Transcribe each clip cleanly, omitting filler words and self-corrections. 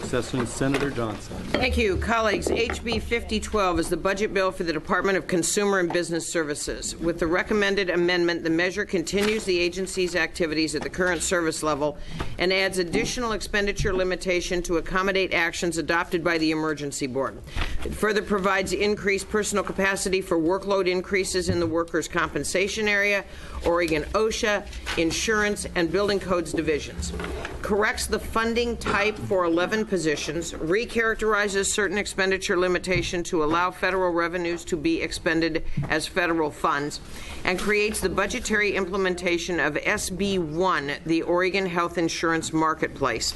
Session, Senator Johnson. Thank you. Colleagues, HB 5012 is the budget bill for the Department of Consumer and Business Services. With the recommended amendment, the measure continues the agency's activities at the current service level and adds additional expenditure limitation to accommodate actions adopted by the Emergency Board. It further provides increased personal capacity for workload increases in the workers' compensation area, Oregon OSHA, insurance, and building codes divisions. Corrects the funding type for 11 positions, recharacterizes certain expenditure limitation to allow federal revenues to be expended as federal funds, and creates the budgetary implementation of SB 1, the Oregon Health Insurance Marketplace.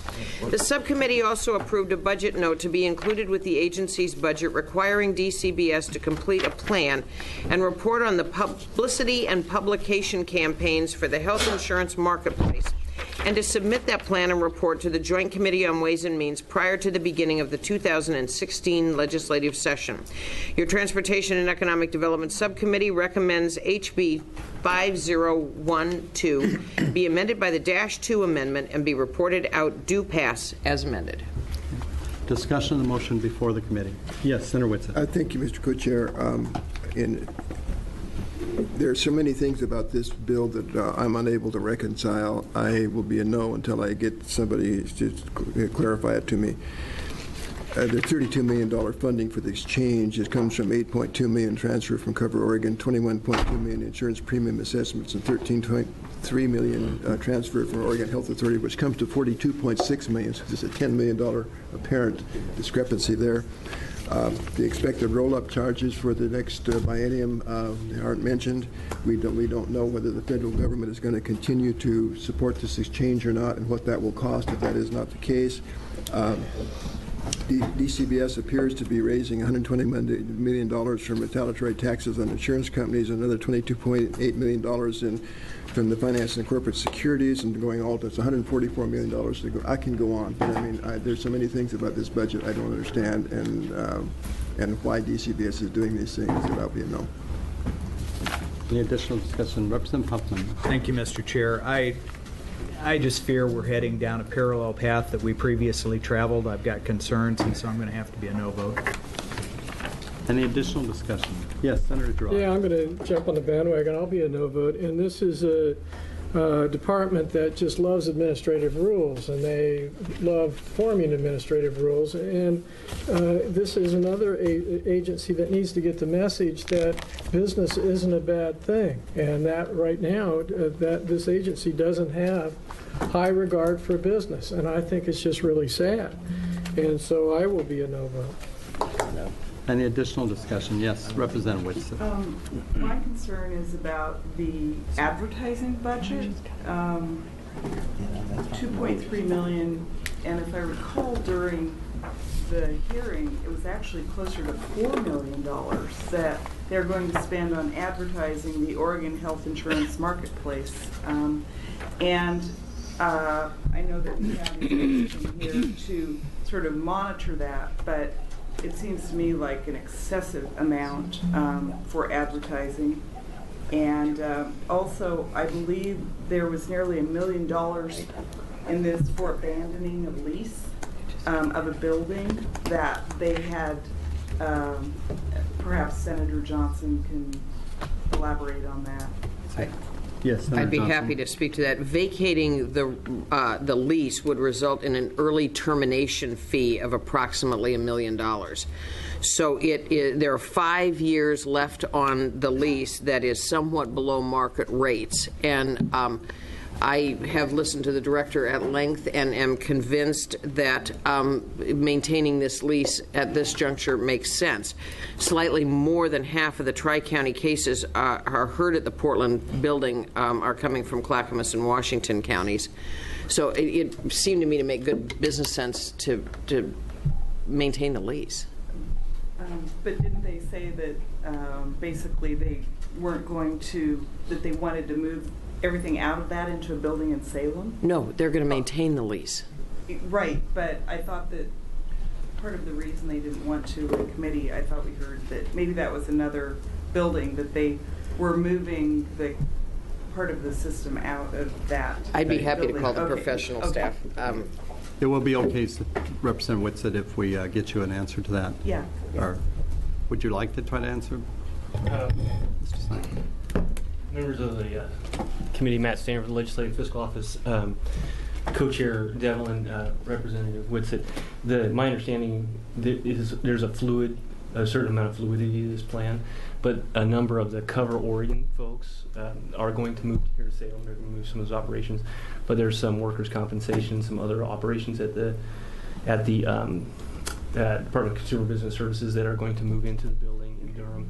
The subcommittee also approved a budget note to be included with the agency's budget requiring DCBS to complete a plan and report on the publicity and publication campaigns for the health insurance marketplace, and to submit that plan and report to the Joint Committee on Ways and Means prior to the beginning of the 2016 legislative session. Your Transportation and Economic Development Subcommittee recommends HB 5012 be amended by the -2 amendment and be reported out due pass as amended. Discussion of the motion before the committee. Yes, Senator Whitson. Thank you, Mr. Co-Chair. There are so many things about this bill that I'm unable to reconcile. I will be a no until I get somebody to clarify it to me. The $32 million funding for the exchange, it comes from $8.2 million transfer from Cover Oregon, $21.2 million insurance premium assessments, and $13.3 million transfer from Oregon Health Authority, which comes to $42.6 million. So there's a $10 million apparent discrepancy there. The expected roll-up charges for the next biennium aren't mentioned. We don't know whether the federal government is going to continue to support this exchange or not, and what that will cost if that is not the case. DCBS appears to be raising $120 million from retaliatory taxes on insurance companies, another $22.8 million from the finance and corporate securities, and going all to $144 million to go. I can go on, but I mean, there's so many things about this budget I don't understand, and why DCBS is doing these things that I'll be a no. Any additional discussion? Representative Huffman. Thank you, Mr. Chair. I just fear we're heading down a parallel path that we previously traveled. I've got concerns, and so I'm going to have to be a no vote. Any additional discussion? Yes, Senator Draw. Yeah, I'm going to jump on the bandwagon. I'll be a no vote. And this is a department that just loves administrative rules, and they love forming administrative rules. And this is another agency that needs to get the message that business isn't a bad thing, and that right now that this agency doesn't have high regard for business, and I think it's just really sad. And so I will be a no vote. No. Any additional discussion? Yes, Representative Whitson. My concern is about the advertising budget, $2.3 million, and if I recall during the hearing, it was actually closer to $4 million that they're going to spend on advertising the Oregon Health Insurance Marketplace. And I know that we have information here to sort of monitor that, but it seems to me like an excessive amount for advertising. And also, I believe there was nearly $1 million in this for abandoning a lease of a building that they had. Perhaps Senator Johnson can elaborate on that. Yes, Senator I'd be Johnson. happy to speak to that. Vacating the lease would result in an early termination fee of approximately $1 million. So there are 5 years left on the lease that is somewhat below market rates. And I have listened to the director at length and am convinced that maintaining this lease at this juncture makes sense. Slightly more than half of the Tri-County cases are heard at the Portland building are coming from Clackamas and Washington counties. So it seemed to me to make good business sense to maintain the lease. But didn't they say that basically they weren't going to, that they wanted to move everything out of that into a building in Salem? No, they're going to maintain the lease. Right, but I thought that part of the reason they didn't want to in committee, I thought we heard that maybe that was another building, that they were moving the part of the system out of that. I'd be happy building. to call the Okay. professional Okay. staff. It will be okay, Representative Whitsitt, if we get you an answer to that. Yeah. Or would you like to try to answer? Mr. Snyder? Members of the committee, Matt Stanford, Legislative Fiscal Office, Co-Chair Devlin, Representative Whitsitt. My understanding is there's a certain amount of fluidity to this plan, but a number of the Cover Oregon folks are going to move here to Salem. They're going to move some of those operations, but there's some workers' compensation, some other operations at the Department of Consumer Business Services that are going to move into the building in Durham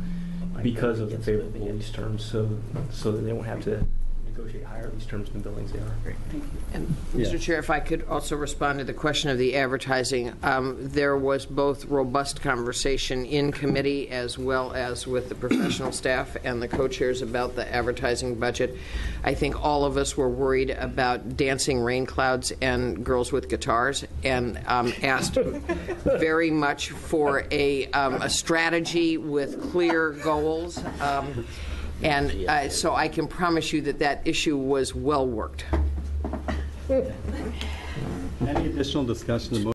because of the favorable lease terms, so that they won't have to negotiate higher lease terms in the buildings they are. Great, thank you. And Mr. Chair, if I could also respond to the question of the advertising. There was both robust conversation in committee as well as with the professional staff and the co-chairs about the advertising budget. I think all of us were worried about dancing rain clouds and girls with guitars, and asked very much for a strategy with clear goals. So I can promise you that that issue was well worked. Any additional discussion?